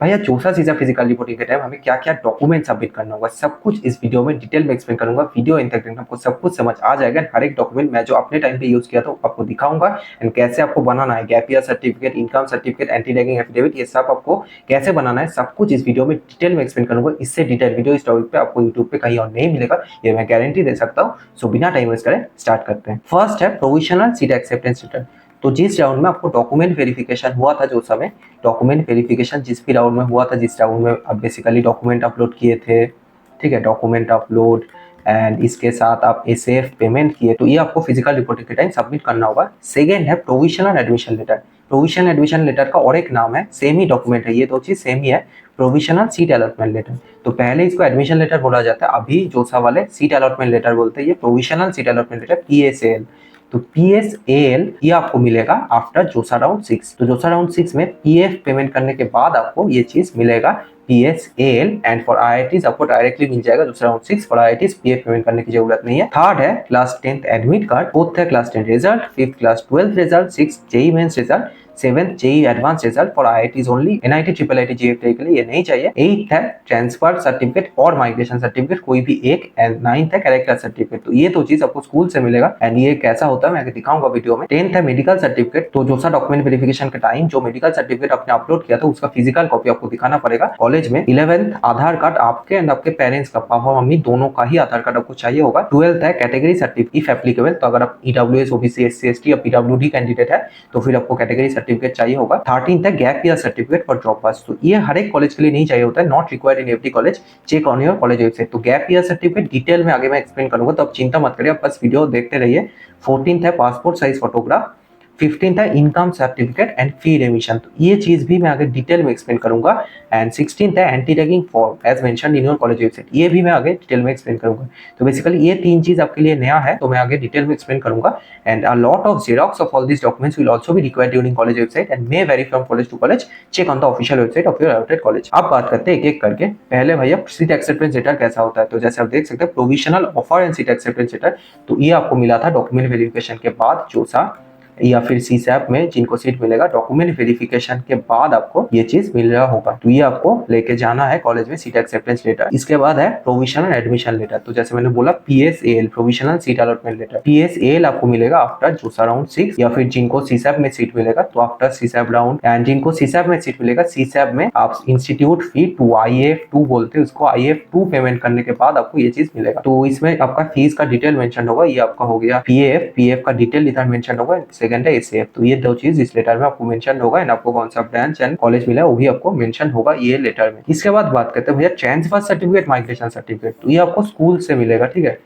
भैया जोसा सीसा फिजिकल रिपोर्टिंग के टाइम हमें क्या क्या डॉक्यूमेंट सबमिट करना होगा, सब कुछ इस वीडियो में डिटेल में एक्सप्लेन करूंगा। वीडियो एंड तक देखना, आपको सब कुछ समझ आ जाएगा। हर एक डॉक्यूमेंट मैं जो अपने टाइम पे यूज किया था आपको दिखाऊंगा एंड कैसे आपको बनाना है। Gap year certificate, income certificate, anti ragging affidavit, ये सब आपको कैसे बनाना है सब कुछ इस वीडियो में डिटेल में एक्सप्लेन करूंगा। इससे डिटेल वीडियो इस टॉपिक पे आपको यूट्यूब पे कहीं और नहीं मिलेगा, ये मैं गारंटी दे सकता हूँ। सो बिना टाइम वेस्ट करें स्टार्ट करते हैं। फर्स्ट है प्रोविजनल सीट एक्सेप्टेंस लेटर। तो जिस राउंड में आपको डॉक्यूमेंट वेरिफिकेशन हुआ था, जो समय डॉक्यूमेंट वेरिफिकेशन जिस भी राउंड में हुआ था, जिस राउंड में आप बेसिकली डॉक्यूमेंट अपलोड किए थे, ठीक है, डॉक्यूमेंट अपलोड एंड इसके साथ आप एसएफ पेमेंट किए, तो ये आपको फिजिकल रिपोर्टिंग के टाइम सबमिट करना होगा। सेकेंड है provisional admission letter. Provisional admission letter का और एक नाम है, सेम ही डॉक्यूमेंट है, ये दो चीज सेम ही है। प्रोविजनल सीट अलॉटमेंट लेटर, तो पहले इसको एडमिशन लेटर बोला जाता है, अभी जोसा वाले सीट अलॉटमेंट लेटर बोलते हैं। ये provisional seat allotment letter PSL. तो पीएसएल ये आपको मिलेगा आफ्टर जोसा राउंड 6। तो जोसा राउंड 6 में पीएफ पेमेंट करने के बाद आपको ये चीज मिलेगा पीएसएल। एंड फॉर आईआईटीज आपको डायरेक्टली मिल जाएगा दूसरा round 6। For IITs PF payment करने की जरूरत नहीं है। थर्ड है class 10th admit card. Fourth है class 10 result. Fifth class 12 result. Six JEE Mains result. Seventh JEE advance result for IITs only. NIT triple IT JEE के लिए ये नहीं चाहिए। एट है ट्रांसफर सर्टिफिकेट और माइग्रेशन सर्टिफिकेट, कोई भी एक। एंड नाइन्थ है कैरेक्टर सर्टिफिकेट। तो ये दो चीज आपको स्कूल से मिलेगा एंड ये कैसा होता है मैं दिखाऊंगा वीडियो में। टेंथ है मेडिकल सर्टिफिकेट। तो जो सा डॉक्यूमेंट वेरिफिकेशन के टाइम जो मेडिकल सर्टिफिकेट आपने अपलोड किया था उसका फिजिकल कॉपी आपको दिखाना पड़ेगा कॉलेज में। 11th आधार कार्ड, आपके एंड आपके पेरेंट्स का, पापा मम्मी दोनों का ही आधार कार्ड आपको चाहिए होगा। 12th है कैटेगरी सर्टिफिकेट इफ एप्लीकेबल। तो अगर आप ईडब्ल्यूएस, ओबीसी, एससी, एसटी या पीडब्ल्यूडी कैंडिडेट है तो फिर आपको कैटेगरी सर्टिफिकेट चाहिए होगा। 13th है gap year certificate for job pass. तो ये हर एक कॉलेज के लिए नहीं चाहिए होता है, not required in every college. Check on your college website. तो गैप ईयर सर्टिफिकेट डिटेल में आगे मैं एक्सप्लेन करूंगा, तो आप चिंता मत करिए, आप बस वीडियो देखते रहिए। 14th है पासपोर्ट साइज फोटोग्राफ। 15th है इनकम सर्टिफिकेट एंड फी रेमिशन। तो ये चीज भी मैं आगे डिटेल में एक्सप्लेन करूंगा। एंड 16th है anti ragging form as mentioned in your college website. ये भी मैं आगे डिटेल में एक्सप्लेन करूंगा। तो बेसिकली ये तीन चीज आपके लिए नया है, तो मैं आगे डिटेल में एक्सप्लेन करूंगा। And a lot of xerox of all this documents will also be required during college website and may vary from college to college. Check on the official website of your allotted college. अब बात करते हैं एक एक करके। पहले भैया seat acceptance letter कैसा होता है। तो जैसे आप देख सकते हैं provisional offer and seat acceptance letter, तो ये आपको मिला था डॉक्यूमेंट वेरिफिकेशन के बाद जोसा या फिर सीसैप में जिनको सीट मिलेगा, डॉक्यूमेंट वेरिफिकेशन के बाद आपको ये चीज मिल रहा होगा। तो ये आपको लेके जाना है कॉलेज में सीट एक्सेप्टेंस लेटर। इसके बाद है प्रोविजनल एडमिशन लेटर। तो जैसे मैंने बोला PSL provisional seat allotment letter, PSL आपको मिलेगा आफ्टर जोसा राउंड 6 या फिर जिनको सीसैप में सीट मिलेगा तो आफ्टर सीसैप राउंड। एंड जिनको सीसैप में सीट मिलेगा, सीसैप में आप इंस्टीट्यूट फी 2 IF2 बोलते हैं उसको, IF2 पेमेंट करने के बाद आपको ये चीज मिलेगा। तो इसमें आपका फीस का डिटेल मेंशन होगा। ये आपका हो गया पीएफ का डिटेल इधर मेंशन होगा। सेकंड है एसएफ। तो ये दो चीज इस लेटर में आपको मेंशन होगा एंड आपको कौन सा ब्रांच एंड कॉलेज मिला है वो भी आपको मेंशन होगा ये लेटर में। इसके बाद बात करते हैं भैया ट्रांसफर सर्टिफिकेट, माइग्रेशन सर्टिफिकेट। तो ये आपको स्कूल से मिलेगा, ठीक है,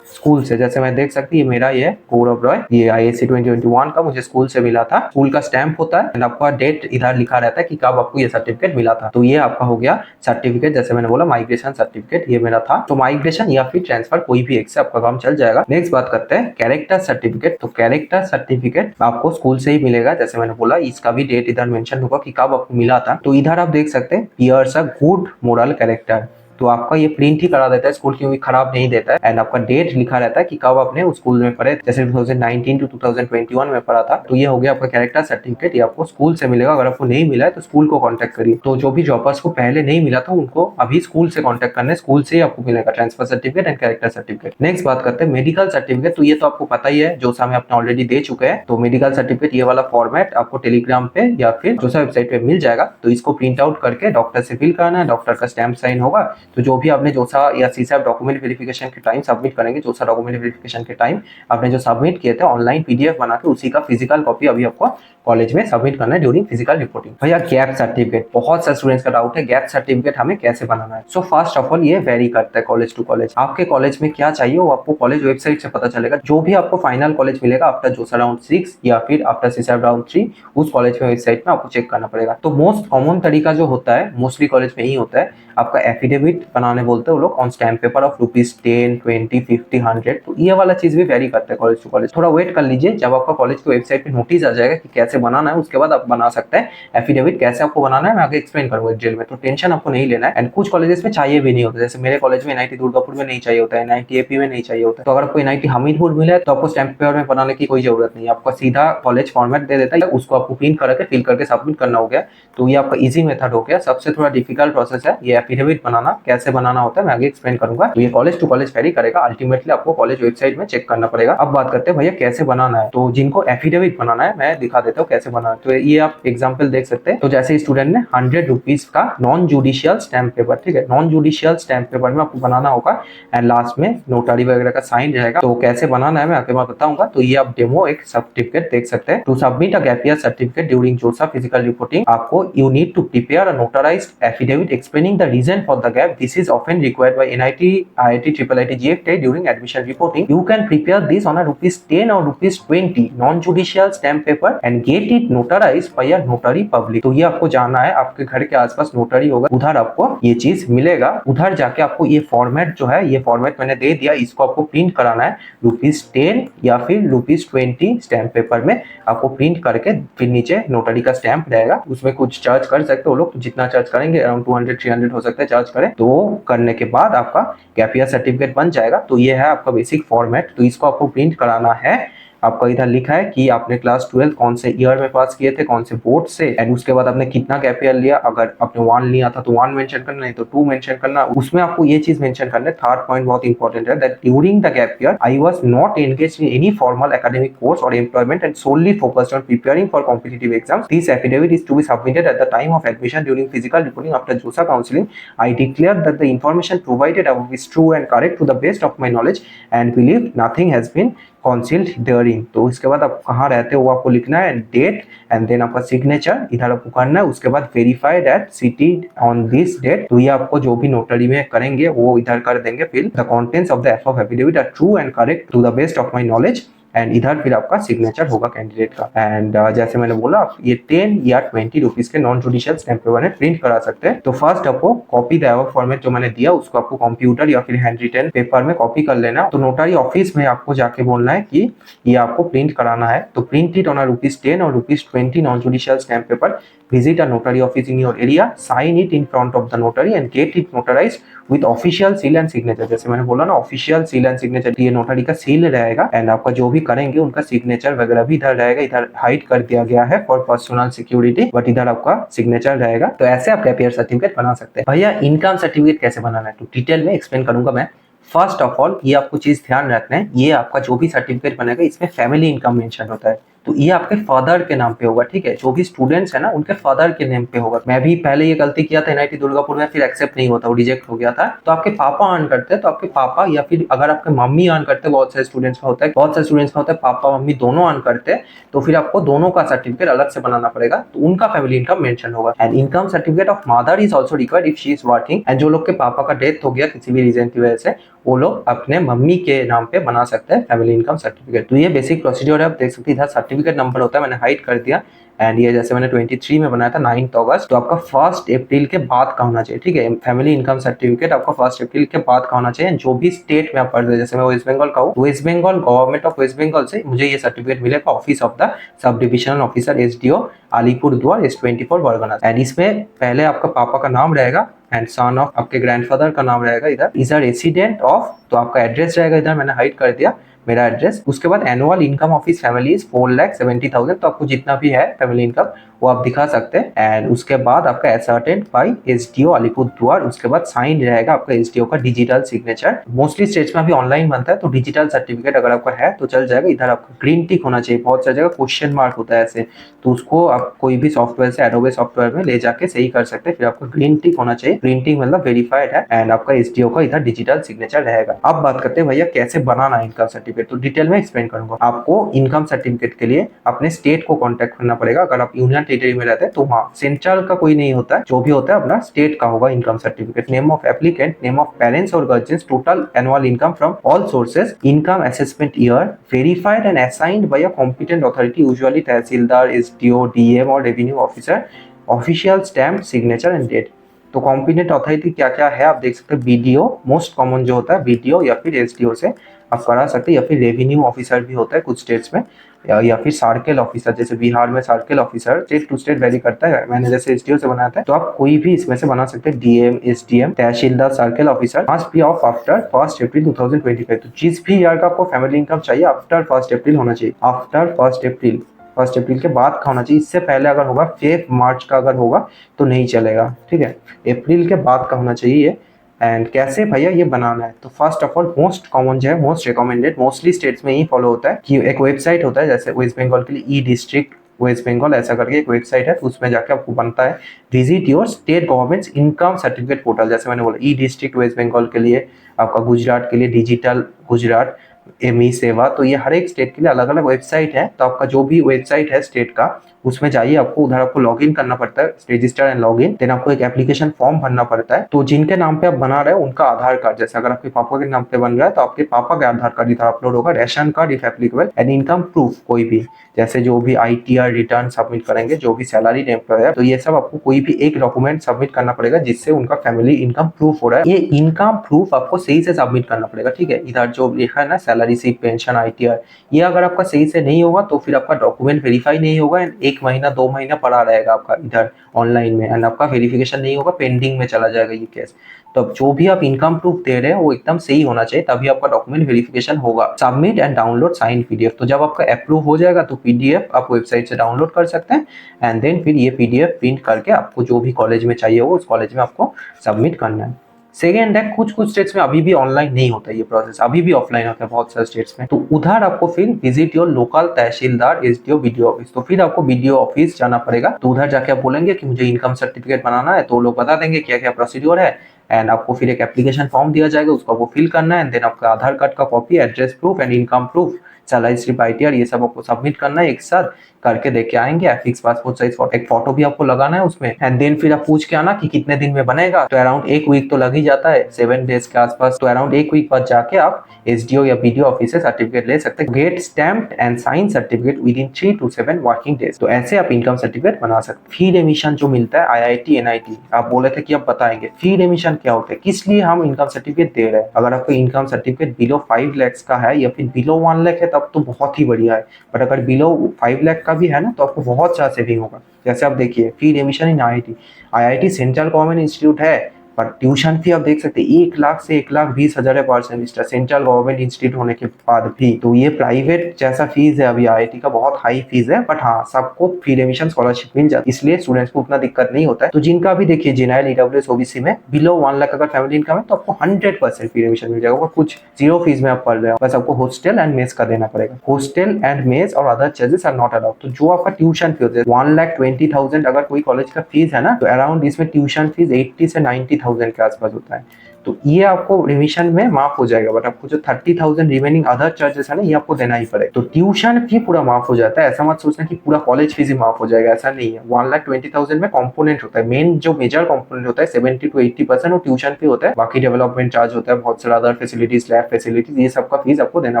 स्कूल से। जैसे मैं देख सकती, ये मेरा ये गौरव रॉय, ये ISC 2021 का मुझे स्कूल से मिला था। स्कूल का स्टैंप होता है एंड आपका डेट इधर लिखा रहता है कि कब आपको ये सर्टिफिकेट मिला था। तो ये आपका हो गया सर्टिफिकेट। जैसे मैंने बोला माइग्रेशन सर्टिफिकेट ये मेरा था। तो माइग्रेशन या फिर ट्रांसफर कोई भी एक से आपका काम चल जाएगा। नेक्स्ट बात करते हैं कैरेक्टर सर्टिफिकेट। तो कैरेक्टर सर्टिफिकेट आपको स्कूल से ही मिलेगा। जैसे मैंने बोला इसका भी डेट इधर मेंशन होगा कि कब आपको मिला था। तो इधर आप देख सकते हैं bears a good moral character. तो आपका ये प्रिंट ही करा देता है स्कूल, क्योंकि खराब नहीं देता है। एंड आपका डेट लिखा रहता है कि कब आपने उस स्कूल में पढ़े, जैसे 2019 टू 2021 में पढ़ा था। तो ये हो गया आपका कैरेक्टर सर्टिफिकेट, ये आपको स्कूल से मिलेगा। अगर आपको नहीं मिला है तो स्कूल को कांटेक्ट करिए। तो जो भी जॉबर्स को पहले नहीं मिला था उनको अभी स्कूल से कांटेक्ट करना है, स्कूल से ही आपको मिलेगा transfer certificate and character certificate. Next बात करते हैं मेडिकल सर्टिफिकेट। तो ये तो आपको पता ही है, जो समय आपने ऑलरेडी दे चुके हैं। तो मेडिकल सर्टिफिकेट ये वाला फॉर्मेट आपको टेलीग्राम पे या फिर जो वेबसाइट पे मिल जाएगा। तो इसको प्रिंट आउट करके डॉक्टर से फिल करना है, डॉक्टर का स्टैंप साइन होगा। तो जो भी आपने जोसा या सीसैप डॉक्यूमेंट वेरिफिकेशन के टाइम सबमिट करेंगे, जोसा डॉक्यूमेंट वेरिफिकेशन के टाइम आपने जो सबमिट किए थे ऑनलाइन PDF बना के, उसी का फिजिकल कॉपी अभी आपको कॉलेज में सबमिट करना है ड्यूरिंग फिजिकल रिपोर्टिंग। भैया गैप सर्टिफिकेट, बहुत सारे स्टूडेंट्स का डाउट है गैप सर्टिफिकेट हमें कैसे बनाना है। सो फर्स्ट ऑफ ऑल ये वेरी करता है कॉलेज टू कॉलेज। आपके कॉलेज में क्या चाहिए वो आपको कॉलेज वेबसाइट से पता चलेगा। जो भी आपको फाइनल कॉलेज मिलेगा आफ्टर जोसा राउंड 6 या फिर आफ्टर सीसैप राउंड 3, उस कॉलेज में वेबसाइट में आपको चेक करना पड़ेगा। तो मोस्ट कॉमन तरीका जो होता है मोस्टली कॉलेज में ही होता है, आपका एफिडेविट एफिडेविट बनाने बोलते हैं वो लोग ऑन स्टैम्प पेपर ऑफ ₹10, 20, 50, 100। तो ये वाला चीज भी वेरी करते हैं कॉलेज टू कॉलेज। थोड़ा वेट कर लीजिए, जब आपका कॉलेज की वेबसाइट पे नोटिस आ जाएगा कि कैसे बनाना है, उसके बाद आप बना सकते हैं एफिडेविट। कैसे आपको बनाना है मैं आगे एक्सप्लेन करूंगा डिटेल में, तो टेंशन आपको नहीं लेना है। एंड कुछ कॉलेजेस में चाहिए भी नहीं होता, जैसे मेरे कॉलेज में NIT दुर्गापुर में नहीं चाहिए होता है, NIT AP में नहीं चाहिए होता है। तो अगर आपको NIT हमीरपुर मिला है तो आपको स्टैम्प पेपर में बनाने की कोई जरूरत नहीं है, आपका सीधा कॉलेज फॉर्मेट दे देता है, उसको आपको प्रिंट करके फिल करके सबमिट करना हो गया। तो ये आपका इजी मेथड हो गया। सबसे थोड़ा डिफिकल्ट प्रोसेस है ये एफिडेविट बनाना, कैसे बनाना होता है मैं आगे एक्सप्लेन करूंगा। तो ये कॉलेज टू कॉलेज वेरी करेगा, अल्टीमेटली आपको कॉलेज वेबसाइट में चेक करना पड़ेगा। अब बात करते हैं भैया कैसे बनाना है। तो जिनको एफिडेविट बनाना है मैं दिखा देता हूँ कैसे बनाना है। तो ये आप एग्जाम्पल देख सकते हैं। तो जैसे स्टूडेंट ने ₹100 का नॉन जुडिशियल स्टैम्प पेपर, ठीक है, नॉन जुडिशियल स्टैम्प पेपर में आपको बनाना होगा एंड लास्ट में नोटरी वगैरह का साइन रहेगा। तो कैसे बनाना है मैं आगे मैं बताऊंगा। तो ये आप डेमो एक सर्टिफिकेट देख सकते हैं। To submit a gap year certificate during JoSAA physical reporting, आपको you need to prepare a notarised affidavit explaining the reason for the gap. This is often required by NIT, IIT, IIIT, GFT during admission reporting. You can prepare this on a ₹10 or ₹20 non-judicial stamp paper and get it notarized by a notary public। तो ये आपको जानना है, आपके घर के आसपास notary होगा, उधर आपको ये चीज मिलेगा। उधर जाके आपको ये फॉर्मेट जो है, ये फॉर्मेट मैंने दे दिया, इसको आपको प्रिंट कराना है ₹10 या फिर ₹20 स्टैम्प पेपर में आपको प्रिंट करके, फिर नीचे नोटरी का स्टैम्प रहेगा। उसमें कुछ चार्ज कर सकते हो लोग, जितना चार्ज करेंगे अराउंड 200-300 हो सकता है चार्ज करें। तो करने के बाद आपका गैप ईयर सर्टिफिकेट बन जाएगा। तो ये है आपका बेसिक फॉर्मेट। तो इसको आपको प्रिंट कराना है। आपका इधर लिखा है कि आपने क्लास 12 कौन से ईयर में पास किए थे, कौन से बोर्ड से, एंड उसके बाद आपने कितना गैप ईयर लिया। अगर आपने 1 लिया था तो 1 मेंशन करना, नहीं तो 2 मेंशन करना। उसमें आपको ये चीज मेंशन करना है, थर्ड पॉइंट बहुत इंपॉर्टेंट है, that during the gap year I was not engaged in any formal academic course और employment and solely focused on preparing for competitive exams. This affidavit is to be submitted at the time of admission during physical reporting after JOSA counseling. I declare that the information provided above is true and correct to the best of my knowledge and believe nothing has been concealed therein। तो इसके बाद आप कहाँ रहते हो वो आपको लिखना है, डेट एंड देन आपका सिग्नेचर इधर आपको करना है। उसके बाद verified at city on this date. तो ये आपको जो भी नोटरी में करेंगे वो इधर कर देंगे। फिर the contents of the affidavit are true and correct to the best of my knowledge, and इधर फिर आपका सिग्नेचर होगा कैंडिडेट का। एंड जैसे मैंने बोला आप ये 10 या 20 रुपीज के नॉन जुडिशियल स्टैम्प पेपर में प्रिंट करा सकते हैं। तो फर्स्ट आपको कॉपी द अबव फॉर्मेट जो मैंने दिया उसको आपको कंप्यूटर या फिर हैंड रिटन पेपर में कॉपी कर लेना। तो नोटरी ऑफिस में आपको जाके बोलना है कि ये आपको प्रिंट कराना है। तो प्रिंट इट ऑन अ ₹10 और ₹20 non judicial stamp paper. Visit a notary office in your area, sign it in front of the notary and get it notarized with official seal and signature। जैसे मैंने बोला ना official seal and signature, ये notary का seal रहेगा and आपका जो भी करेंगे उनका सिग्नेचर वगैरह भी इधर रहेगा। इधर हाइड कर दिया गया है फॉर पर्सनल सिक्योरिटी, बट इधर आपका सिग्नेचर रहेगा। तो ऐसे आप गैप ईयर सर्टिफिकेट बना सकते हैं। भैया इनकम सर्टिफिकेट कैसे बनाना है तो डिटेल में एक्सप्लेन करूंगा मैं। फर्स्ट ऑफ ऑल ये आपको चीज ध्यान रखना है, ये आपका जो भी सर्टिफिकेट बनेगा इसमें फैमिली इनकम मेंशन होता है। तो ये आपके फादर के नाम पे होगा, ठीक है। जो भी स्टूडेंट्स है ना उनके फादर के नेम पे होगा। मैं भी पहले ये गलती किया था NIT दुर्गापुर में, फिर एक्सेप्ट नहीं होता, वो रिजेक्ट हो गया था। तो आपके पापा अर्न करते हैं तो आपके पापा, या फिर अगर आपके मम्मी अर्न करते हैं, बहुत सारे स्टूडेंट्स का होता है, बहुत सारे स्टूडेंट्स का होता है पापा मम्मी दोनों अर्न करते हैं, तो फिर आपको दोनों का सर्टिफिकेट अलग से बनाना पड़ेगा। तो उनका फैमिली इनकम मेंशन होगा। And income certificate of mother is also required if she is working. And जो लोग के पापा का डेथ हो गया किसी भी रीजन की वजह से, वो लोग अपने मम्मी के नाम पे बना सकते हैं फैमिली इनकम सर्टिफिकेट। तो ये बेसिक प्रोसीजर है, आप देख सकते हैं। इधर सर्टिफिकेट नंबर होता है, मैंने हाइड कर दिया। एंड ये जैसे मैंने 23 में बनाया था 9 अगस्त, तो आपका 1 अप्रैल के बाद का होना चाहिए, ठीक है। फैमिली इनकम सर्टिफिकेट आपका 1 अप्रैल के बाद का होना चाहिए। जो भी स्टेट में आप पढ़ रहे हैं, जैसे मैं वेस्ट बंगाल का हूँ, West Bengal government of West Bengal से मुझे ये सर्टिफिकेट मिलेगा office of the sub divisional officer SDO Alipurduar S24 बरगना। एंड इसमें पहले आपका पापा का नाम रहेगा एंड सन ऑफ आपके ग्रैंडफादर का नाम रहेगा। इधर रेसिडेंट ऑफ, तो आपका एड्रेस रहेगा, इधर मैंने हाइड कर दिया मेरा एड्रेस। उसके बाद annual income of his family is 4,70,000। तो आपको जितना भी है फैमिली इनकम वो आप दिखा सकते हैं। एंड उसके बाद आपका एसर्टेंड बाय SDO अलीपुरद्वार। उसके बाद साइन रहेगा आपका SDO का डिजिटल सिग्नेचर। मोस्टली स्टेट्स में अभी ऑनलाइन बनता है, तो डिजिटल सर्टिफिकेट अगर आपका है तो चल जाएगा। इधर आपका ग्रीन टिक होना चाहिए, बहुत सारी जगह क्वेश्चन मार्क होता है ऐसे, तो उसको आप कोई भी सॉफ्टवेयर से एडोबे सॉफ्टवेयर में ले जाके सही कर सकते हैं। फिर आपको ग्रीन टिक होना चाहिए, ग्रीन टिक मतलब वेरीफाइड है। एंड आपका SDO का इधर डिजिटल सिग्नेचर रहेगा। अब बात करते हैं भैया कैसे बनाना है इनकम सर्टिफिकेट, तो डिटेल में एक्सप्लेन करूंगा। आपको इनकम सर्टिफिकेट के लिए अपने स्टेट को कॉन्टेक्ट करना पड़ेगा। अगर आप यूनियन टेरिटरी में रहते हैं तो हाँ, सेंट्रल का कोई नहीं होता है, जो भी होता है अपना स्टेट का होगा income certificate. Name of applicant, name of parents और guardians, total annual income from all sources, income assessment year, verified and assigned by a competent authority, usually tehsildar, SDO, DM और revenue officer, official stamp, signature and date. तो competent authority क्या क्या है आप देख सकते हैं। बीडीओ मोस्ट कॉमन जो होता है, बीडीओ या फिर एसडीओ से आप करा सकते हैं, या फिर रेवेन्यू ऑफिसर भी होता है कुछ स्टेट्स में, या फिर सर्कल ऑफिसर, जैसे बिहार में circle officer state to state vary करता है, मैंने जैसे एसडीओ से बनाया था, तो आप कोई भी इसमें से बना सकते हैं। DM, SDM, tehsildar, circle officer must be of after 1 अप्रैल 2025। तो जिस भी ईयर का आपको फैमिली इनकम चाहिए आफ्टर 1 अप्रैल होना चाहिए, आफ्टर 1 अप्रैल के बाद का होना चाहिए। इससे पहले अगर होगा 5 मार्च का अगर होगा तो नहीं चलेगा, ठीक है, अप्रैल के बाद का होना चाहिए। एंड कैसे भैया ये बनाना है, तो first of all most common जो है, मोस्ट रिकमेंडेड, मोस्टली स्टेट्स में ही फॉलो होता है कि एक वेबसाइट होता है, जैसे वेस्ट बंगाल के लिए ई डिस्ट्रिक्ट वेस्ट बंगाल ऐसा करके एक वेबसाइट है, तो उसमें जाके आपको बनता है visit your state government income certificate portal. जैसे मैंने बोला ई डिस्ट्रिक्ट वेस्ट बंगाल के लिए, आपका गुजरात के लिए डिजिटल गुजरात एमई सेवा, तो ये हर एक स्टेट के लिए अलग अलग वेबसाइट है। तो आपका जो भी वेबसाइट है स्टेट का, उसमें जाइए, आपको उधर आपको लॉगिन करना पड़ता है, रजिस्टर एंड लॉगिन, देन आपको एक एप्लीकेशन फॉर्म भरना पड़ता है। तो जिनके नाम पे आप बना रहे हो उनका आधार कार्ड, जैसे अगर आपके पापा के नाम पे बन रहा है तो आपके पापा का आधार कार्ड इधर अपलोड होगा, ration card if applicable, and income proof कोई भी, जैसे जो भी आईटीआर रिटर्न सबमिट करेंगे, जो भी सैलरी नेम पर है, तो ये सब आपको कोई भी एक डॉक्यूमेंट सबमिट करना पड़ेगा जिससे उनका फैमिली इनकम प्रूफ हो रहा है। ये इनकम प्रूफ आपको सही से सबमिट करना पड़ेगा, ठीक है। इधर जो लिखा है ना सैलरी स्लिप, पेंशन, आईटीआर, ये अगर आपका सही से नहीं होगा तो फिर आपका डॉक्यूमेंट वेरीफाई नहीं होगा, एंड 1 महीना 2 महीना पड़ा रहेगा आपका इधर ऑनलाइन में, एंड आपका वेरिफिकेशन नहीं होगा, पेंडिंग में चला जाएगा ये केस। तो अब जो भी आप इनकम प्रूफ दे रहे हैं वो एकदम सही होना चाहिए, तभी आपका डॉक्यूमेंट वेरिफिकेशन होगा। Submit and download sign PDF, तो जब आपका अप्रूव हो जाएगा तो पीडीएफ आप वेबसाइट से डाउनलोड कर सकते हैं, एंड देन फिर ये पीडीएफ प्रिंट करके आपको जो भी कॉलेज में चाहिए होगा उस कॉलेज में आपको सबमिट करना है। सेकेंड है, कुछ कुछ स्टेट्स में अभी भी ऑनलाइन नहीं होता ये प्रोसेस, अभी भी ऑफलाइन होता है बहुत सारे स्टेट्स में। तो उधर आपको फिर visit your local tehsildar, SDO, BDO office, तो फिर आपको बीडीओ ऑफिस जाना पड़ेगा। तो उधर जाके आप बोलेंगे कि मुझे इनकम सर्टिफिकेट बनाना है, तो लोग बता देंगे क्या क्या प्रोसीड्योर है, एंड आपको फिर एक एप्लीकेशन फॉर्म दिया जाएगा, उसको आपको फिल करना है, एंड देन आपका आधार कार्ड का copy, address proof and income proof, salary slip, ITR, ये सब आपको सबमिट करना है, एक साथ करके देके आएंगे। फिक्स पासपोर्ट साइज फोटो, एक फोटो भी आपको लगाना है उसमें, एंड देन फिर आप पूछ के आना कि कितने दिन में बनेगा। तो अराउंड 1 वीक तो लग ही जाता है, 7 डेज के आसपास। तो अराउंड 1 वीक बाद जाके आप एसडीओ या बीडीओ ऑफिस से सर्टिफिकेट ले सकते हैं। Get stamped and sign certificate within 3 to 7 working days. तो ऐसे आप इनकम सर्टिफिकेट बना सकते। फी रेमिशन जो मिलता है आईआईटी एनआईटी, आप बोले थे कि आप बताएंगे फी रेमिशन क्या होता है, किस लिए हम इनकम सर्टिफिकेट दे रहे हैं। अगर आपको इनकम सर्टिफिकेट बिलो 5 लाख का है या फिर बिलो 1 लाख है तब तो बहुत ही बढ़िया है, बट अगर बिलो 5 लाख का भी है ना तो आपको बहुत सा सेविंग होगा। जैसे आप देखिए fee remission in IIT central government institute है, पर ट्यूशन फी आप देख सकते हैं 1 लाख से 1,20,000 है पर सेमेस्टर, सेंट्रल गवर्नमेंट इंस्टीट्यूट होने के बाद भी। तो ये प्राइवेट जैसा फीस है अभी आईआईटी का, बहुत हाई फीस है, बट हाँ सबको फ्री रेमिशन स्कॉलरशिप मिल जाती है, इसलिए स्टूडेंट्स को उतना दिक्कत नहीं होता है। तो जिनका भी देखिए जेनरल, ईडब्ल्यूएस, ओबीसी में बिलो 1 लाख अगर फैमिली इनकम है तो आपको 100% फ्री रेमिशन मिल जाएगा, कुछ 0 फीस में आप पढ़ रहे हो, बस आपको हॉस्टल एंड मेस का देना पड़ेगा। हॉस्टल एंड मेस और other charges are not allowed. तो जो आपका ट्यूशन फी होता है 1,20,000 अगर कोई कॉलेज का फीस है ना, तो अराउंड इसमें ट्यूशन फीस 80 से 90,000 के आसपास होता है। तो ये आपको रिविजन में माफ हो जाएगा, बट आपको जो 30,000 रिमेनिंग अदर चार्जेस है ना, ये आपको देना ही पड़ेगा। तो ट्यूशन फी पूरा माफ हो जाता है, ऐसा मत सोचना कि पूरा कॉलेज फीस ही माफ हो जाएगा, ऐसा नहीं है। 1,20,000 में कंपोनेंट होता है, मेन जो मेजर कंपोनेंट होता है 70 to 80% वो ट्यूशन फी होता है, बाकी डेवलपमेंट चार्ज होता है, बहुत सारा अदर फैसिलिटीज, लैब फैसिलिटीज, ये सबका फीस आपको देना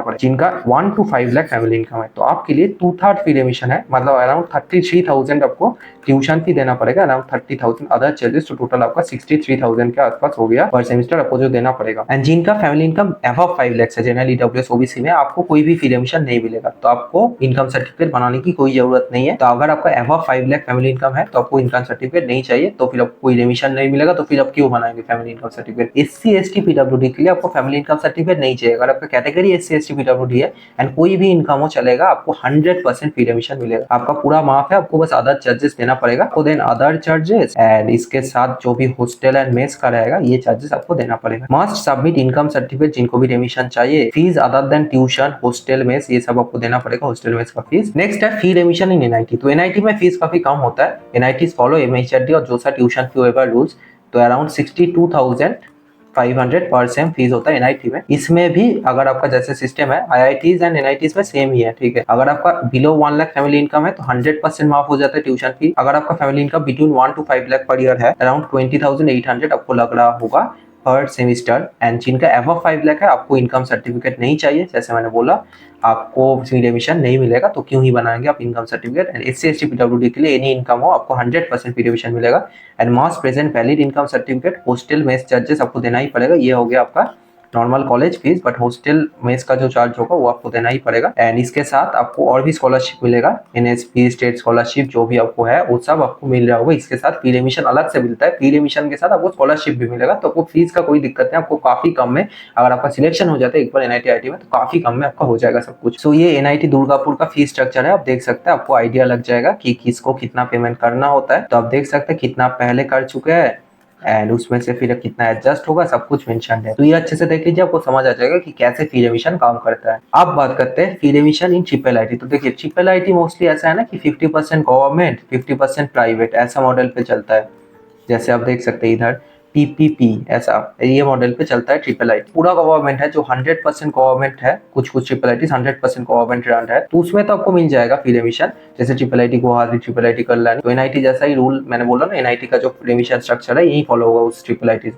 पड़ेगा। जिनका 1 to 5 लाख फैमिली इनकम है तो आपके लिए 2/3 फी रेमिशन है, मतलब अराउंड 33,000 आपको ट्यूशन फी देना पड़ेगा, अराउंड 30,000 अदर चार्जेस, तो टोटल आपका 63,000 के आसपास हो गया पर सेमेस्टर आपको जो देना पड़ेगा। एंड जिनका फैमिली इनकम अबव 5 लाख है, जनरल, ईडब्ल्यूएस, ओबीसी में, आपको कोई भी फी रेमिशन नहीं मिलेगा, तो आपको इनकम सर्टिफिकेट बनाने की कोई जरूरत नहीं है। तो अगर आपका अबव 5 लाख फैमिली इनकम है तो आपको इनकम सर्टिफिकेट नहीं चाहिए, तो फिर आपको कोई रेमिशन नहीं मिलेगा, तो फिर आप क्यों बनाएंगे family income certificate. SC ST PWD के लिए आपको फैमिली इनकम सर्टिफिकेट नहीं चाहिए। अगर आपका कैटेगरी एससी एसटी पीडब्ल्यूडी है एंड कोई भी इनकम हो चलेगा, आपको 100% फी रेमिशन मिलेगा, आपका पूरा माफ है, आपको बस अदर चार्जेस देना पड़ेगा। तो देन अदर चार्जेस एंड इसके साथ जो भी हॉस्टल एंड मेस का रहेगा ये चार्जेस आपको देना पड़ेगा। मस्ट सबमिट इनकम सर्टिफिकेट जिनको भी रेमिशन चाहिए। Fees other than tuition, hostel mess, ये सब आपको देना पड़ेगा, हॉस्टल मेस का फीस। नेक्स्ट है फी रेमिशन इन एनआईटी। तो एनआईटी में फीस काफी कम होता है, एनआईटी फॉलो एमएचआरडी और जोसा ट्यूशन फी वेवर रूल्स। तो अराउंड 62,500 पर सेम फीस होता है एनआईटी में। इसमें भी अगर आपका जैसे सिस्टम है आईआईटीज एंड एनआईटीज में सेम ही है, ठीक है। अगर आपका बिलो 1 लाख फैमिली इनकम है तो 100% माफ हो जाता है ट्यूशन फी। अगर आपका family income between 1 to 5 lakh per year है, अराउंड 20,800 आपको लग रहा होगा पर सेमिस्टर एंड जिनका एबव 5 लाख है आपको इनकम सर्टिफिकेट नहीं चाहिए, जैसे मैंने बोला आपको फ्री एडमिशन नहीं मिलेगा तो क्यों ही बनाएंगे आप income certificate. And SC ST PWD के लिए एनी इनकम हो आपको 100% फ्री एडमिशन मिलेगा। And mass present valid income certificate, hostel mess charges आपको देना ही पड़ेगा। ये हो गया आपका normal college fees, but hostel mess का जो चार्ज होगा वो आपको देना ही पड़ेगा। एंड इसके साथ आपको और भी स्कॉलरशिप मिलेगा, एनएसपी स्टेट स्कॉलरशिप जो भी आपको है वो सब आपको मिल रहा होगा। इसके साथ फ्री एडमिशन अलग से मिलता है, फ्री एडमिशन के साथ आपको स्कॉलरशिप भी मिलेगा, तो आपको फीस का कोई दिक्कत नहीं, आपको काफी कम में अगर आपका सिलेक्शन हो जाता है एक बार एनआईटी आईटी में तो काफी कम में आपका हो जाएगा सब कुछ। सो ये एनआईटी दुर्गापुर का फीस स्ट्रक्चर है, आप देख सकते हैं, आपको आइडिया लग जाएगा कि किसको कितना पेमेंट करना होता है। तो आप देख सकते हैं कितना पहले कर चुके हैं एंड उसमें से फिर कितना एडजस्ट होगा सब कुछ मेंशन है। तो ये अच्छे से देख लीजिए, आपको समझ आ जाएगा कि कैसे फी एडमिशन काम करता है। अब बात करते हैं फी एडमिशन इन ट्रिपल आईटी। तो देखिए ट्रिपल आईटी मोस्टली ऐसा है ना कि 50% गवर्नमेंट 50% प्राइवेट ऐसा मॉडल पे चलता है। जैसे आप देख सकते हैं इधर पीपीपी ऐसा ये मॉडल पे चलता है ट्रिपल आईटी। पूरा गवर्नमेंट है जो 100% गवर्नमेंट है, कुछ कुछ ट्रिपल आईटी 100% गवर्नमेंट रन है, तो उसमें तो आपको मिल जाएगा फ्री एडमिशन। जैसे triple IT Guwahati, triple IT Kalyani, तो एनआईटी जैसा ही रूल मैंने बोला ना, एनआईटी का जो एडमिशन स्ट्रक्चर है यही फॉलो होगा उस ट्रिपल आईटी में।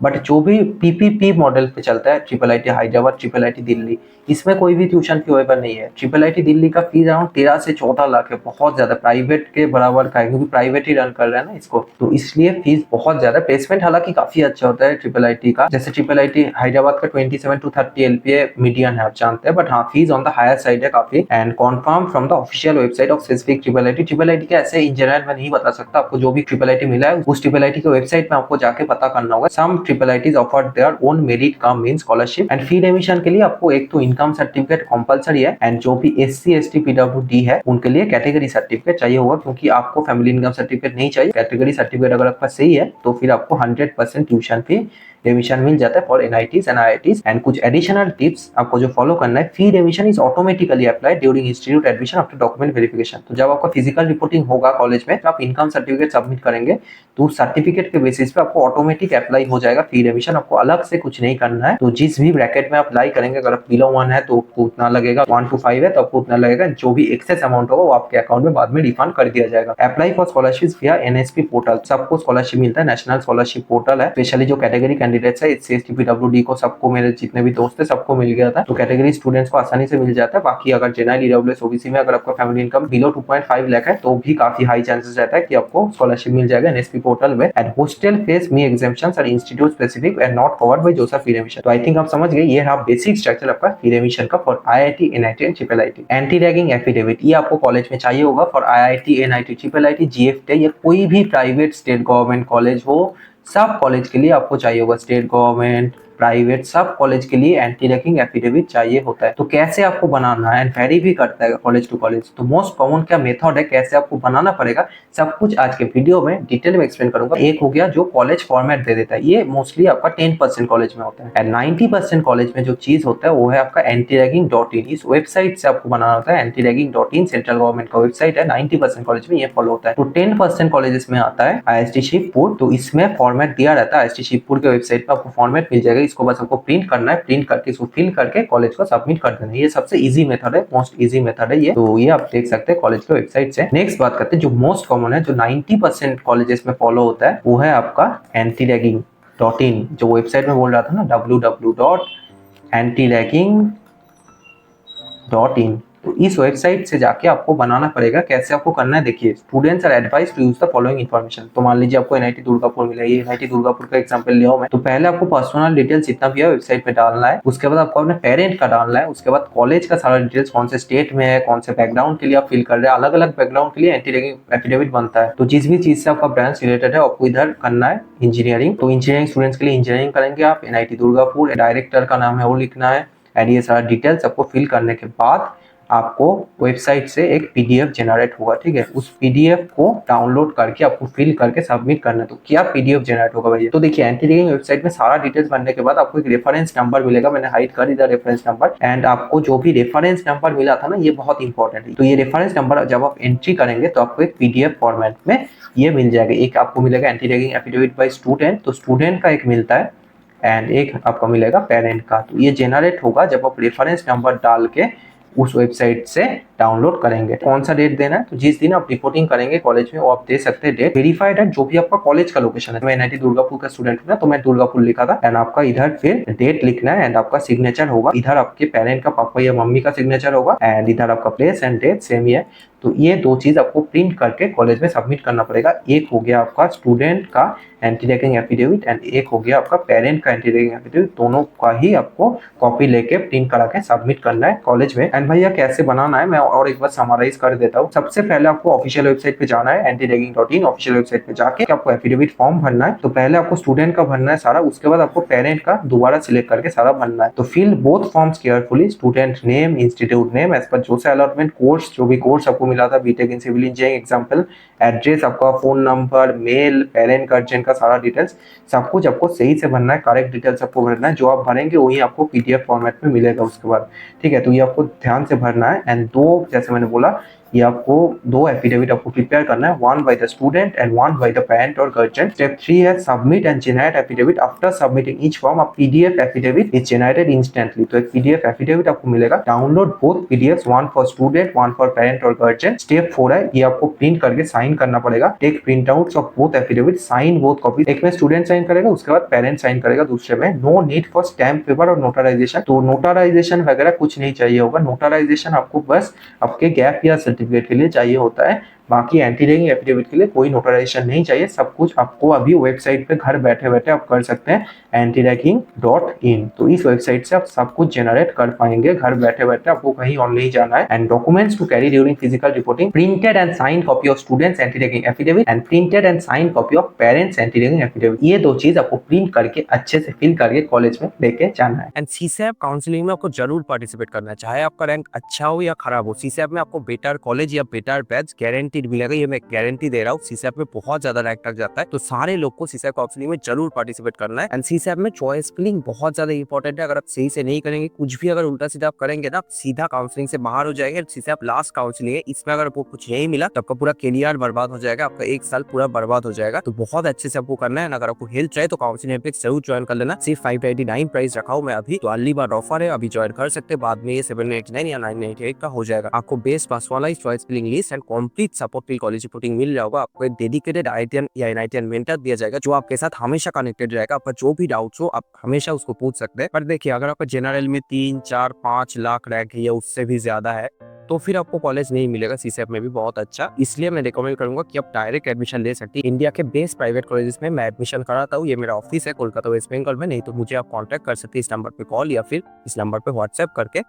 बट जो भी पीपीपी मॉडल पे चलता है, triple IT Hyderabad, triple IT Delhi, इसमें कोई भी ट्यूशन फी वेवर नहीं है। ट्रिपल आईटी दिल्ली का फीस अराउंड 13 से 14 लाख है, बहुत ज्यादा प्राइवेट के बराबर का है, क्योंकि प्राइवेट ही रन कर रहा है ना इसको, तो इसलिए फीस बहुत ज्यादा। प्लेसमेंट हालांकि काफी अच्छा होता है ट्रिपल आईटी का, जैसे ट्रिपल आईटी हैदराबाद का 27 to 30 एलपीए मीडियन है आप जानते हैं, बट हाँ fees on the higher side है काफी। And confirm from the official website of specific triple IT. Triple IT के ऐसे इन जनरल मैं नहीं बता सकता, आपको जो भी ट्रिपल आईटी मिला है उस ट्रिपल आईटी के वेबसाइट में आपको जाके पता करना होगा। Some triple ITs offer their own merit cum mean scholarship. And free admission के लिए आपको एक तो इनकम सर्टिफिकेट कंपलसरी है, एंड जो भी एससी एसटी पीडब्ल्यूडी है उनके लिए कैटेगरी सर्टिफिकेट चाहिए होगा, क्योंकि आपको फैमिली इनकम सर्टिफिकेट नहीं चाहिए। कैटेगरी सर्टिफिकेट अगर आपका सही है तो फिर आपको 100% ट्यूशन फी एडमिशन मिल जाता है for NITs and IITs. And कुछ एडिशनल टिप्स आपको जो फॉलो करना है, fee admission is automatically applied during institute admission after document verification. तो जब आपका फिजिकल रिपोर्टिंग होगा कॉलेज में, तो आप इनकम सर्टिफिकेट सबमिट करेंगे तो उस सर्टिफिकेट के बेसिस पे आपको ऑटोमेटिक अप्लाई हो जाएगा फी एडमिशन, आपको अलग से कुछ नहीं करना है। तो जिस भी ब्रैकेट में अप्लाई करेंगे, अगर बिलो 1 है तो आपको उतना लगेगा, 1 to 5 है तो आपको उतना लगेगा, जो भी एक्सेस अमाउंट होगा वो आपके अकाउंट में बाद में रिफंड कर दिया जाएगा। अप्लाई फॉर स्कॉलरशिप विया एनएसपी पोर्टल, सबको स्कॉलरशिप मिलता है, नेशनल स्कॉलरशिप पोर्टल है। स्पेशली जो कैटेगरी कैंडिडेट्स है, एससी पीडब्ल्यूडी को सबको, मेरे जितने भी दोस्त थे सबको मिल गया था, तो कैटेगरी स्टूडेंट्स को आसानी से मिल जाता है। बाकी अगर जनरल ईडब्ल्यूएस ओबीसी में अगर आपका फैमिली इनकम बिलो 2.5 लाख है तो भी काफी हाई चांसेस रहता है कि आपको स्कॉलरशिप मिल जाएगा एनएसपी पोर्टल में। एंड हॉस्टल फीस मी exemptions are institute specific and not covered by JoSAA fee admission. तो आई थिंक आप समझ गए, ये रहा बेसिक स्ट्रक्चर आपका फी एडमिशन का for IIT, NIT and triple IT. Anti ragging affidavit ये आपको कॉलेज में चाहिए होगा for IIT, NIT, triple IT, GFT या कोई भी प्राइवेट स्टेट गवर्नमेंट कॉलेज हो, सब कॉलेज के लिए आपको चाहिए होगा, स्टेट गवर्नमेंट प्राइवेट सब कॉलेज के लिए एंटी रैगिंग एफिडेविट चाहिए होता है। तो कैसे आपको बनाना है, एंड वेरी भी करता है कॉलेज टू कॉलेज, तो मोस्ट कॉमन क्या मेथड है, कैसे आपको बनाना पड़ेगा, सब कुछ आज के वीडियो में डिटेल में एक्सप्लेन करूंगा। एक हो गया जो कॉलेज फॉर्मेट दे देता है, ये मोस्टली आपका 10% कॉलेज में होता है, एंड 90% कॉलेज में जो चीज होता है वो है आपका antiraging.in। इस वेबसाइट से आपको बनाना होता है antiraging.in, सेंट्रल गवर्नमेंट का वेबसाइट है। 90% कॉलेज में ये फॉलो होता है। तो 10% कॉलेजेस में आता है आईएसटी शिवपुर, तो इसमें फॉर्मेट दिया रहता है। आईएसटी शिवपुर के वेबसाइट पर आपको फॉर्मेट मिल जाएगा, इसको बस आपको प्रिंट करना है, प्रिंट करके इसको फिल करके कॉलेज को सबमिट कर देना है। ये सबसे इजी मेथड है, मोस्ट इजी मेथड है ये, तो ये आप देख सकते हैं कॉलेज के वेबसाइट से। नेक्स्ट बात करते हैं जो मोस्ट कॉमन है, जो 90% कॉलेजेस में फॉलो होता है, वो है आपका antiraging.in। जो वेबसाइट में बोल रहा था ना, www.antiraging.in, तो इस वेबसाइट से जाके आपको बनाना पड़ेगा। कैसे आपको करना है देखिए, students are advise to use the following information. तो मान लीजिए आपको एनआईटी दुर्गापुर मिला, ये एनआईटी दुर्गापुर का एग्जांपल लिया हूं मैं, तो पहले आपको पर्सनल डिटेल्स जितना भी है वेबसाइट पे डालना है, उसके बाद आपको अपने पेरेंट का डालना है, उसके बाद कॉलेज का सारा डिटेल्स, कौन से स्टेट में है, कौन से बैकग्राउंड के लिए आप फिल कर रहे हैं, अलग अलग बैकग्राउंड के लिए एंटी रैगिंग एफिडेविट बनता है। तो जिस भी चीज से आपका ब्रांच रिलेटेड है आपको इधर करना है। इंजीनियरिंग, तो इंजीनियरिंग स्टूडेंट्स के लिए इंजीनियरिंग करेंगे आप, एनआईटी दुर्गापुर, डायरेक्टर का नाम है वो लिखना है, एंड ये सारा डिटेल्स आपको फिल करने के बाद आपको वेबसाइट से एक पीडीएफ जनरेट होगा, ठीक है। उस पीडीएफ को डाउनलोड करके आपको फिल करके सबमिट करना है। तो क्या पीडीएफ जनरेट होगा भैया, तो देखिए एंटी रैगिंग वेबसाइट में सारा डिटेल्स भरने के बाद आपको एक रेफरेंस नंबर मिलेगा, मैंने हाइड कर दिया रेफरेंस नंबर। एंड आपको जो भी रेफरेंस नंबर मिला था ना, ये बहुत इंपॉर्टेंट है। तो ये रेफरेंस नंबर जब आप एंट्री करेंगे तो आपको एक पीडीएफ फॉर्मेट में ये मिल जाएगा। एक आपको मिलेगा anti ragging affidavit by student, तो स्टूडेंट का एक मिलता है, एंड एक आपको मिलेगा पेरेंट का। तो ये जनरेट होगा जब आप रेफरेंस नंबर डाल के उस वेबसाइट से डाउनलोड करेंगे। कौन सा डेट देना है, तो जिस दिन आप रिपोर्टिंग करेंगे कॉलेज में वो आप दे सकते हैं डेट। वेरीफाइड है जो भी आपका कॉलेज का लोकेशन है। मैं एनआईटी दुर्गापुर का स्टूडेंट हूँ ना, तो मैं दुर्गापुर लिखा था। एंड आपका इधर फिर डेट लिखना है एंड आपका सिग्नेचर होगा। इधर आपके पेरेंट का, पापा या मम्मी का सिग्नेचर होगा एंड इधर आपका प्लेस एंड डेट सेम ही है। तो ये दो चीज आपको प्रिंट करके कॉलेज में सबमिट करना पड़ेगा। एक हो गया आपका स्टूडेंट का एंटी रैगिंग एफिडेविट एंड एक हो गया आपका पेरेंट का एंटी रैगिंग एफिडेविट। दोनों का ही आपको कॉपी लेके प्रिंट करा के सबमिट करना है कॉलेज में। एंड भैया कैसे बनाना है मैं और एक बार समराइज कर देता हूँ। सबसे पहले आपको ऑफिशियल वेबसाइट पे जाना है, antiraging.in ऑफिशियल वेबसाइट पे जाके आपको एफिडेविट फॉर्म भरना है। तो पहले आपको स्टूडेंट का भरना है सारा, उसके बाद आपको पेरेंट का दोबारा सिलेक्ट करके सारा भरना है। तो fill both forms carefully, student name, institute name as पर जो से अलॉटमेंट, कोर्स जो भी कोर्स आपको मिला था BTech in civil engineering example, address आपका, phone number, mail, parent guardian का सारा डिटेल्स सब कुछ आपको सही से भरना है। करेक्ट डिटेल्स आपको भरना है, जो आप भरेंगे वही आपको पीडीएफ फॉर्मेट में मिलेगा उसके बाद। ठीक है, तो ये आपको ध्यान से भरना है। एंड दो, जैसे मैंने बोला, ये आपको दो एफिडेविट आपको प्रिपेयर करना है, one by the student and one by the parent और गार्जियन। स्टेप 3 है submit and generate affidavit. After submitting each form, a PDF affidavit is generated instantly. तो एक पीडीएफ एफिडेविट आपको मिलेगा। Download both PDFs, one for student one for parent और guardian. Step 4 है, ये आपको प्रिंट करके साइन करना पड़ेगा। Take print outs of both affidavit, sign both copy. एक में स्टूडेंट साइन करेगा, उसके बाद पेरेंट साइन करेगा दूसरे में। No need for stamp paper और नोटराइजेशन। तो नोटराइजेशन वगैरह कुछ नहीं चाहिए होगा। नोटराइजेशन आपको बस आपके गैप या सर्टिफिकेट के लिए चाहिए होता है। बाकी एंटी रैगिंग एफिडेविट के लिए कोई नोटराइजेशन नहीं चाहिए। सब कुछ आपको अभी वेबसाइट पे घर बैठे बैठे आप कर सकते हैं, antiracking.in। तो इस वेबसाइट से आप सब कुछ जनरेट कर पाएंगे घर बैठे बैठे, आपको कहीं और नहीं जाना है। And documents to carry during physical reporting, printed and sign copy of students anti ragging affidavit and printed and sign copy of parents anti ragging affidavit. ये दो चीज आपको प्रिंट करके अच्छे से फिल करके कॉलेज में लेके जाना है। एंड सीसैप काउंसलिंग में आपको जरूर पार्टिसिपेट करना है, चाहे आपका रैंक अच्छा हो या खराब हो। सीसैप में आपको बेटर कॉलेज या बेटर बैच गारंटीड मिलेगा, ये मैं गारंटी दे रहा हूँ। सीसैप में बहुत ज्यादा रैंक तक जाता है, तो सारे लोग को सीसैप काउंसलिंग में जरूर पार्टिसिपेट करना है। एंड सीसैप में चॉइस फिलिंग बहुत ज्यादा इंपॉर्टेंट है। अगर आप सही से नहीं करेंगे, कुछ भी अगर उल्टा सीधा आप करेंगे ना, सीधा काउंसलिंग से बाहर हो जाएंगे। सीसैप लास्ट काउंसलिंग है, इसमें अगर आपको कुछ नहीं मिला तो आपका पूरा करियर बर्बाद हो जाएगा, आपका एक साल पूरा बर्बाद हो जाएगा। तो बहुत अच्छे से आपको करना है। अगर आपको हेल्प चाहिए तो काउंसलिंग पे जरूर ज्वाइन कर लेना। सिर्फ 599 प्राइस रखा हूँ मैं अभी, तो अर्ली बार ऑफर है, अभी ज्वाइन कर सकते हैं। बाद में ये 799 या 998 का हो जाएगा। आपको best personalised choice filling list and complete support के कॉलेज रिपोर्टिंग मिल जाएगा। आपको एक डेडिकेटेड आईटीएन या एनआईटीएन मेंटर दिया जाएगा, जो आपके साथ हमेशा कनेक्टेड रहेगा। आपका जो भी डाउट्स हो आप हमेशा उसको पूछ सकते हैं। पर देखिए, अगर आपका जनरल में 3, 4, 5 लाख रैंक है या उससे भी ज्यादा है, तो फिर आपको कॉलेज नहीं मिलेगा। सीसैप में भी बहुत अच्छा, इसलिए मैं रिकमेंड करूंगा कि आप डायरेक्ट एडमिशन ले सकते हैं। इंडिया के बेस्ट प्राइवेट कॉलेजेस में मैं एडमिशन कराता हूँ। ये मेरा ऑफिस है कोलकाता वेस्ट बंगाल में। नहीं तो मुझे आप कांटेक्ट कर सकते हैं इस नंबर पे कॉल या फिर इस नंबर पे व्हाट्सएप करके।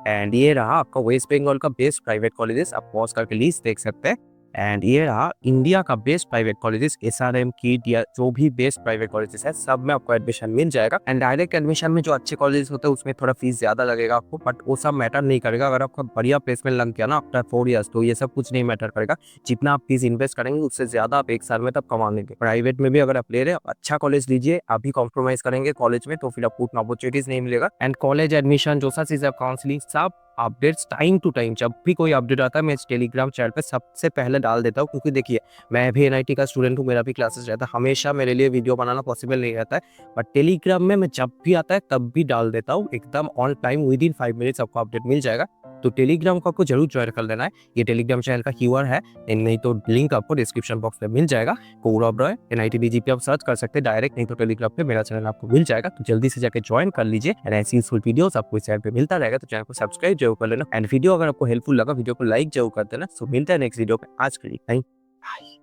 एंड ये रहा आपका वेस्ट बंगाल का बेस्ट प्राइवेट कॉलेजेस, आप पॉज करके लिस्ट देख सकते हैं। एंड ये रहा इंडिया का बेस्ट प्राइवेट कॉलेजेस, एसआरएम, कीट या जो भी बेस्ट प्राइवेट कॉलेजेस है, सब में आपको एडमिशन मिल जाएगा। एंड डायरेक्ट एडमिशन में जो अच्छे कॉलेजेस होते हैं उसमें थोड़ा फीस ज्यादा लगेगा आपको, बट वो सब मैटर नहीं करेगा। अगर आपका बढ़िया प्लेसमेंट लग गया ना आफ्टर 4 ईयर्स, तो ये सब कुछ नहीं मैटर करेगा। जितना आप फीस इन्वेस्ट करेंगे उससे ज्यादा आप एक साल में तब कमा लेंगे। प्राइवेट में भी अगर आप ले रहे हो, अच्छा कॉलेज लीजिए। अभी कॉम्प्रोमाइज करेंगे कॉलेज में तो फिर आपको उतना अपॉर्चुनिटीज नहीं मिलेगा। एंड कॉलेज एडमिशन जो सा चीज काउंसलिंग सब अपडेट्स टाइम टू टाइम, जब भी कोई अपडेट आता है मैं इस टेलीग्राम चैनल पे सबसे पहले डाल देता हूँ। क्योंकि देखिए, मैं भी एनआईटी का स्टूडेंट हूँ, मेरा भी क्लासेस रहता है, हमेशा मेरे लिए वीडियो बनाना पॉसिबल नहीं रहता है। बट टेलीग्राम में मैं जब भी आता है तब भी डाल देता हूँ, एकदम on time, with in 5 minutes आपको अपडेट मिल जाएगा। तो टेलीग्राम को आपको जरूर ज्वाइन कर लेना है। ये टेलीग्राम चैनल का क्यूआर है, नहीं तो लिंक आपको डिस्क्रिप्शन बॉक्स में मिल जाएगा। गौरव रॉय एनआईटी डीजीपी आप सर्च कर सकते हैं डायरेक्ट, नहीं तो टेलीग्राम पे मेरा चैनल आपको मिल जाएगा। तो जल्दी से जाकर ज्वाइन कर लीजिए। एंड ऐसी यूजफुल वीडियोस आपको इस चैनल पे मिलता रहेगा, तो चैनल को सब्सक्राइब जरूर कर लेना। एंड वीडियो अगर आपको हेल्पफुल लगा, वीडियो को लाइक जरूर कर देना। सो मिलता है नेक्स्ट वीडियो पे। आज के लिए बाय।